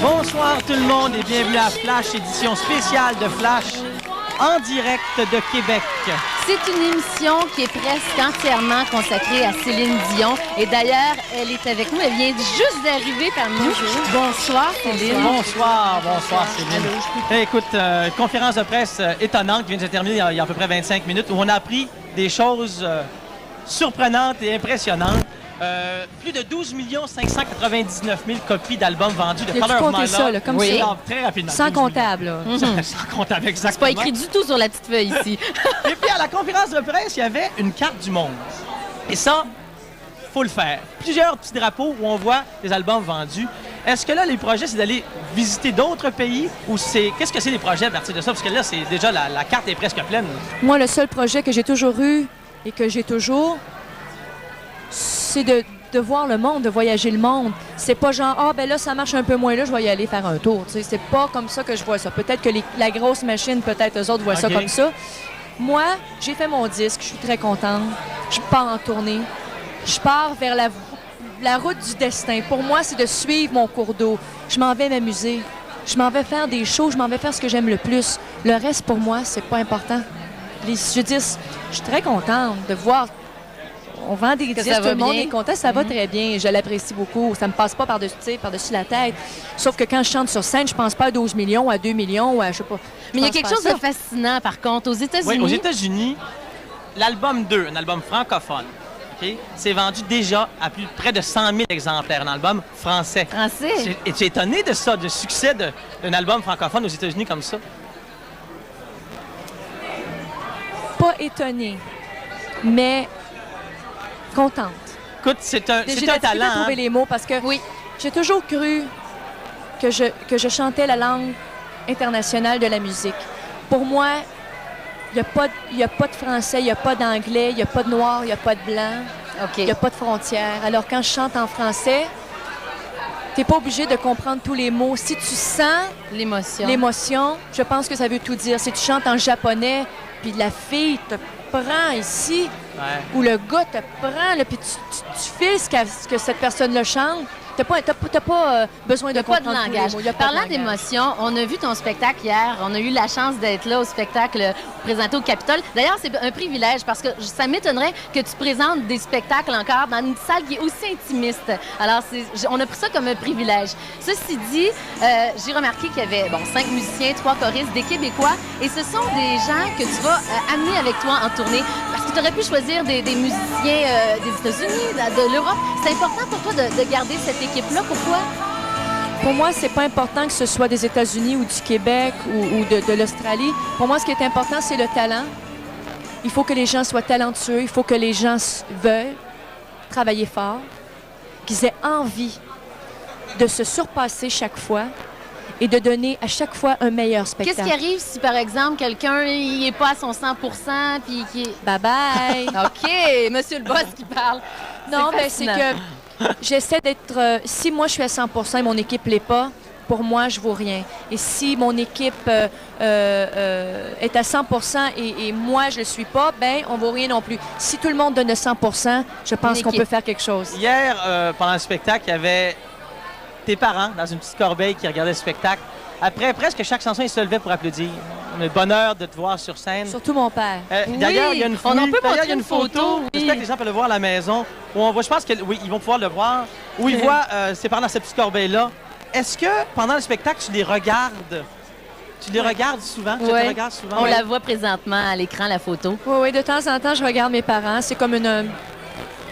Bonsoir tout le monde et bienvenue à Flash, édition spéciale de Flash, en direct de Québec. C'est une émission qui est presque entièrement consacrée à Céline Dion. Et d'ailleurs, elle est avec nous. Elle vient juste d'arriver parmi nous. Bonsoir, Céline. Bonsoir Céline. Écoute, conférence de presse étonnante qui vient de se terminer il y a à peu près 25 minutes où on a appris des choses surprenantes et impressionnantes. Plus de 12 599 000 copies d'albums vendus de Color of My Love. Ça, là, comme oui, ça. Très rapidement. Sans comptable. Là. Sans comptable, exactement. C'est pas écrit du tout sur la petite feuille ici. Et puis, à la conférence de presse, il y avait une carte du monde. Et ça, faut le faire. Plusieurs petits drapeaux où on voit les albums vendus. Est-ce que là, les projets, c'est d'aller visiter d'autres pays ou c'est... Qu'est-ce que c'est les projets à partir de ça? Parce que là, c'est déjà, la carte est presque pleine. Moi, le seul projet que j'ai toujours eu et que j'ai toujours... c'est de voir le monde, de voyager le monde. C'est pas genre, ah, ben là, ça marche un peu moins là, je vais y aller faire un tour. T'sais, c'est pas comme ça que je vois ça. Peut-être que la grosse machine, peut-être eux autres voient ça comme ça. Moi, j'ai fait mon disque, je suis très contente. Je pars en tournée. Je pars vers la route du destin. Pour moi, c'est de suivre mon cours d'eau. Je m'en vais m'amuser. Je m'en vais faire des shows, je m'en vais faire ce que j'aime le plus. Le reste, pour moi, c'est pas important. Je dis, je suis très contente de voir. On vend des disques, tout le monde est content, ça va très bien. Je l'apprécie beaucoup. Ça me passe pas par-dessus la tête. Sauf que quand je chante sur scène, je pense pas à 12 millions, à 2 millions, à je sais pas. Mais il y a quelque chose de fascinant, par contre. Aux États-Unis... Oui, aux États-Unis, l'album 2, un album francophone, c'est vendu déjà à près de 100 000 exemplaires, un album français. Français? Et tu es étonné de ça, du succès d'un album francophone aux États-Unis comme ça? Pas étonné, mais... contente. Écoute, c'est un talent. J'ai trouvé les mots parce que j'ai toujours cru que je chantais la langue internationale de la musique. Pour moi, il n'y a pas de français, il n'y a pas d'anglais, il n'y a pas de noir, il n'y a pas de blanc, il n'y a pas de frontières. Alors quand je chante en français, tu n'es pas obligé de comprendre tous les mots. Si tu sens l'émotion, je pense que ça veut tout dire. Si tu chantes en japonais, puis la fille te prend ici, ou le gars te prend, là, puis tu files ce que cette personne-là chante. T'as pas besoin de comprendre pas de langage. Parlant d'émotion, on a vu ton spectacle hier. On a eu la chance d'être là au spectacle présenté au Capitole. D'ailleurs, c'est un privilège parce que ça m'étonnerait que tu présentes des spectacles encore dans une salle qui est aussi intimiste. Alors, on a pris ça comme un privilège. Ceci dit, j'ai remarqué qu'il y avait 5 musiciens, 3 choristes, des Québécois. Et ce sont des gens que tu vas amener avec toi en tournée. Parce que tu aurais pu choisir des musiciens des États-Unis, de l'Europe. C'est important pour toi de garder cette équipe-là. Pourquoi? Pour moi, c'est pas important que ce soit des États-Unis ou du Québec ou de l'Australie. Pour moi, ce qui est important, c'est le talent. Il faut que les gens soient talentueux. Il faut que les gens veulent travailler fort, qu'ils aient envie de se surpasser chaque fois et de donner à chaque fois un meilleur spectacle. Qu'est-ce qui arrive si, par exemple, quelqu'un n'est pas à son 100 puis qui est... Bye-bye! OK, monsieur le boss qui parle. Non, mais c'est que j'essaie d'être... si moi, je suis à 100 et mon équipe ne l'est pas, pour moi, je ne vaux rien. Et si mon équipe est à 100 et moi, je ne le suis pas, ben on ne vaut rien non plus. Si tout le monde donne 100 je pense qu'on peut faire quelque chose. Hier, pendant le spectacle, il y avait tes parents dans une petite corbeille qui regardaient le spectacle. Après, presque chaque chanson, ils se levaient pour applaudir. Le bonheur de te voir sur scène. Surtout mon père. D'ailleurs, il y a une photo. Oui. J'espère que les gens peuvent le voir à la maison. Où on voit, je pense qu'ils vont pouvoir le voir. Où ils voient ses parents dans cette petite corbeille-là. Est-ce que pendant le spectacle, tu les regardes? Tu les regardes souvent? Tu les regardes souvent? On la voit présentement à l'écran, la photo. Oui, de temps en temps, je regarde mes parents. C'est comme une...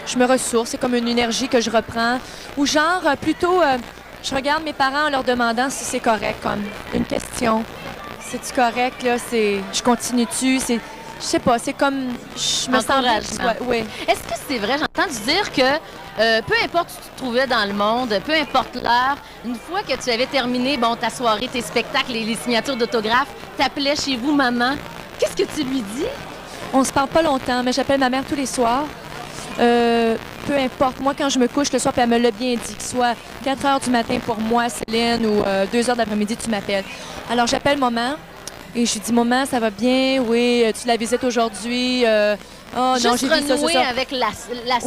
je me ressource. C'est comme une énergie que je reprends. Ou genre, plutôt... je regarde mes parents en leur demandant si c'est correct, comme une question. C'est-tu correct, là? Je continue-tu? Je sais pas, c'est comme... je me sens bien. Oui. Est-ce que c'est vrai? J'ai entendu dire que peu importe où tu te trouvais dans le monde, peu importe l'heure, une fois que tu avais terminé ta soirée, tes spectacles et les signatures d'autographes, t'appelais chez vous maman. Qu'est-ce que tu lui dis? On se parle pas longtemps, mais j'appelle ma mère tous les soirs. Peu importe. Moi, quand je me couche le soir, puis elle me l'a bien dit, que ce soit 4 heures du matin pour moi, Céline, ou 2 heures d'après-midi, tu m'appelles. Alors, j'appelle maman et je lui dis, maman, ça va bien? Oui, tu la visites aujourd'hui? Oh non, Juste j'ai vu ça, renouer c'est ça. avec la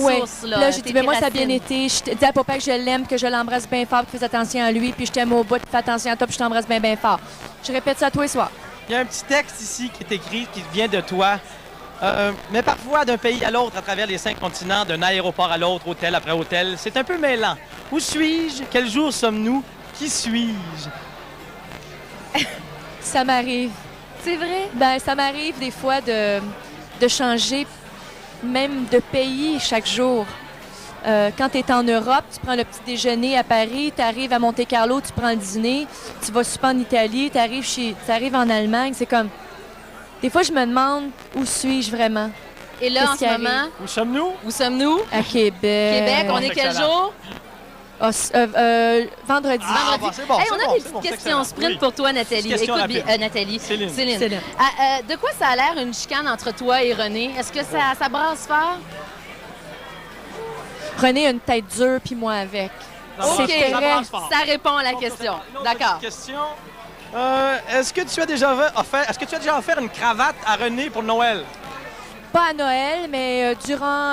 Ouais. source, là. Là, j'ai dit, tes mais moi, ça a racines. bien été. Je dis à papa que je l'aime, que je l'embrasse bien fort, que fais attention à lui, puis je t'aime au bout, fais attention à toi, puis je t'embrasse bien, bien fort. Je répète ça tous les soirs. Il y a un petit texte ici qui est écrit, qui vient de toi. Mais parfois, d'un pays à l'autre, à travers les 5 continents, d'un aéroport à l'autre, hôtel après hôtel, c'est un peu mêlant. Où suis-je? Quel jour sommes-nous? Qui suis-je? Ça m'arrive. C'est vrai? Ben, ça m'arrive des fois de changer même de pays chaque jour. Quand tu es en Europe, tu prends le petit déjeuner à Paris, tu arrives à Monte-Carlo, tu prends le dîner, tu vas souper en Italie, tu arrives en Allemagne. C'est comme... Des fois, je me demande où suis-je vraiment? Et là, Qu'est-ce en qui ce arrive? moment, Où sommes-nous? où sommes-nous? À Québec. Québec, on est quel excellent. jour? Ah, vendredi. Ah, bon, c'est bon, Hey, c'est on a bon, des c'est bon, petites c'est questions excellent. sprint Oui. pour toi, Nathalie. Petite question Écoute bien, rapide. Nathalie. Céline. Céline. De quoi ça a l'air une chicane entre toi et René? Est-ce que ça brasse fort? René a une tête dure, puis moi avec. Ça OK, brasse- ça brasse fort. ça répond à la question. Une autre D'accord. petite question. Est-ce que tu as déjà offert une cravate à René pour Noël? Pas à Noël, mais durant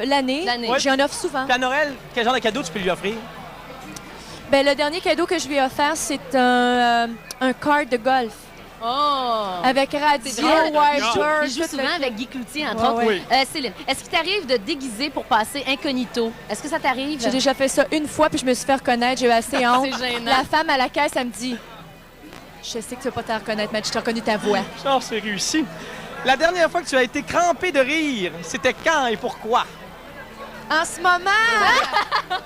l'année, L'année. j'en offre souvent. Puis à Noël, quel genre de cadeau tu peux lui offrir? Ben, le dernier cadeau que je lui ai offert, c'est un cart de golf Oh! avec C'est radio, drôle. wiper, Il joue tout souvent le- avec Guy Cloutier, entre Ouais, autres. ouais. Céline, est-ce qu'il t'arrive de déguiser pour passer incognito? Est-ce que ça t'arrive? J'ai déjà fait ça une fois, puis je me suis fait reconnaître. J'ai eu assez honte. C'est gênant. La femme à la caisse, elle me dit « Je sais que tu vas pas te reconnaître, mais je t'ai reconnu ta voix. Oh, c'est réussi. La dernière fois que tu as été crampé de rire, c'était quand et pourquoi? » En ce moment,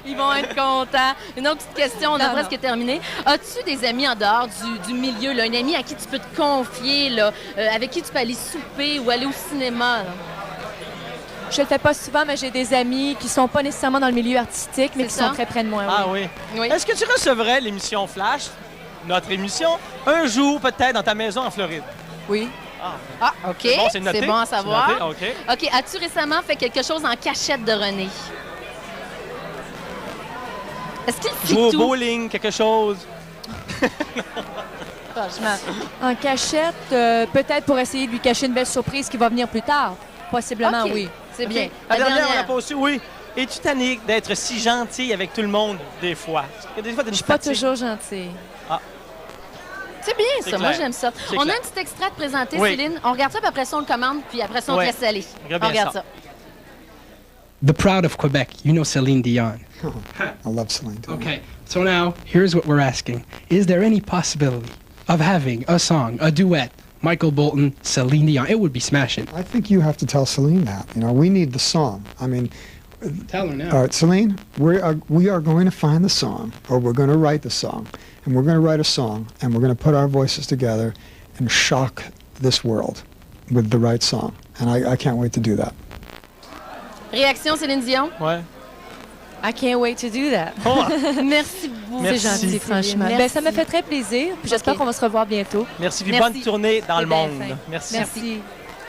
Ils vont être contents. Une autre petite question, on a Non, presque terminé. As-tu des amis en dehors du milieu, là? Un ami à qui tu peux te confier, là, avec qui tu peux aller souper ou aller au cinéma? Là? je le fais pas souvent, mais j'ai des amis qui sont pas nécessairement dans le milieu artistique, mais C'est qui ça? sont très près de moi. Ah oui. oui. Oui. Est-ce que tu recevrais l'émission Flash, notre émission, un jour peut-être dans ta maison en Floride? Oui. Ah, OK. Bon, c'est noté. C'est bon à C'est savoir. noté, OK. OK. As-tu récemment fait quelque chose en cachette de René? Est-ce qu'il Jouer au fit tout? bowling, quelque chose. Franchement. En cachette, peut-être pour essayer de lui cacher une belle surprise qui va venir plus tard. Possiblement, OK. oui. C'est bien. OK. La dernière, on l'a pas aussi, oui. Es-tu tanné d'être si gentille avec tout le monde, des fois? Des fois, t'as Je une suis pas fatigue. toujours gentille. C'est bien, C'est ça. Moi, clair. j'aime ça. C'est On a clair. un petit extrait de présenter, Oui. Céline. On regarde ça, puis après ça, on le commande, puis après ça, on te Ouais. laisse aller. Regarde On bien regarde ça. ça. The Proud of Quebec. You know Celine Dion. I love Celine Dion. Okay, so now here's what we're asking. Is there any possibility of having a song, a duet, Michael Bolton, Celine Dion? It would be smashing. I think you have to tell Celine that. You know, we need the song. I mean, Tell her now. all right, Celine, we are going to find the song, or we're going to write the song, and we're going to write a song, and we're going to put our voices together and shock this world with the right song. And I can't wait to do that. Réaction, Céline Dion. Ouais. I can't wait to do that. Oh, Merci beaucoup. C'est Merci. gentil, franchement. Merci. Ben, ça me fait très plaisir. Puis j'espère OK. qu'on va se revoir bientôt. merci, puis Merci. bonne tournée dans C'est le bien monde. fin. Merci. Merci.